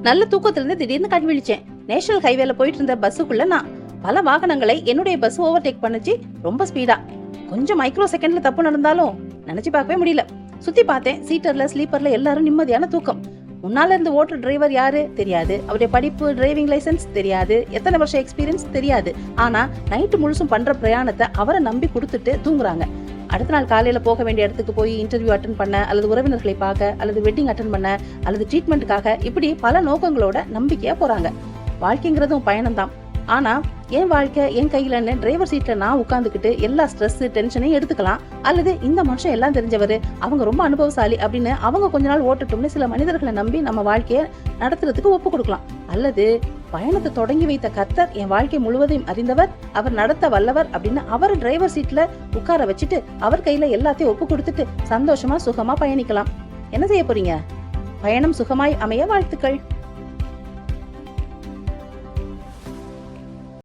நல்ல தூக்கத்துல இருந்து திடீர்னு கண் விழிச்சேன். நேஷனல் ஹைவேல போயிட்டு இருந்த பஸ்ஸுக்குள்ள நான். பல வாகனங்களை என்னுடைய பஸ் ஓவர்டேக் பண்ணுச்சு, ரொம்ப ஸ்பீடா. கொஞ்சம் மைக்ரோ செகண்ட்ல தப்பு நடந்தாலும் நினைச்சு பார்க்கவே முடியல. சுத்தி பார்த்தேன், சீட்டர்ல ஸ்லீப்பர்ல எல்லாரும் நிம்மதியான தூக்கம். முன்னால இருந்து ஓட்டுற டிரைவர் யாரு தெரியாது, அவருடைய படிப்பு, டிரைவிங் லைசன்ஸ் தெரியாது, எத்தனை வருஷம் எக்ஸ்பீரியன்ஸ் தெரியாது. ஆனா நைட்டு முழுசும் பண்ற பிரயாணத்தை அவரை நம்பி கொடுத்துட்டு தூங்குறாங்க. அடுத்த நாள் காலையில போக வேண்டிய இடத்துக்கு போய் இன்டர்வியூ அட்டன் பண்ண, அல்லது உறவினர்களை பார்க்க, அல்லது வெட்டிங் அட்டன் பண்ண, அல்லது ட்ரீட்மெண்ட்டுக்காக, இப்படி பல நோக்கங்களோட நம்பிக்கையா போறாங்க. வாழ்க்கைங்கிறதும் பயணம் தான். ஆனா என் வாழ்க்கை என் கையிலன்னு டிரைவர் சீட்ல நான் உட்காந்துக்கிட்டு எல்லா ஸ்ட்ரெஸ் டென்ஷனையும் எடுத்துக்கலாம். அல்லது இந்த மனுஷன் எல்லாம் தெரிஞ்சவர், அவங்க ரொம்ப அனுபவசாலி அப்படின்னு அவங்க கொஞ்ச நாள் ஓட்டட்டும்னு சில மனிதர்களை நம்பி நம்ம வாழ்க்கையை நடத்துறதுக்கு ஒப்பு கொடுக்கலாம். அல்லது பயணத்தை தொடங்கி வைத்த கர்த்தர் என் வாழ்க்கை முழுவதையும் அறிந்தவர், அவர் நடத்த வல்லவர் அப்படின்னு அவர் டிரைவர் சீட்ல உட்கார வச்சுட்டு அவர் கையில எல்லாத்தையும் ஒப்பு கொடுத்துட்டு சந்தோஷமா சுகமா பயணிக்கலாம். என்ன செய்ய போறீங்க? பயணம் சுகமாய் அமைய வாழ்த்துக்கள்.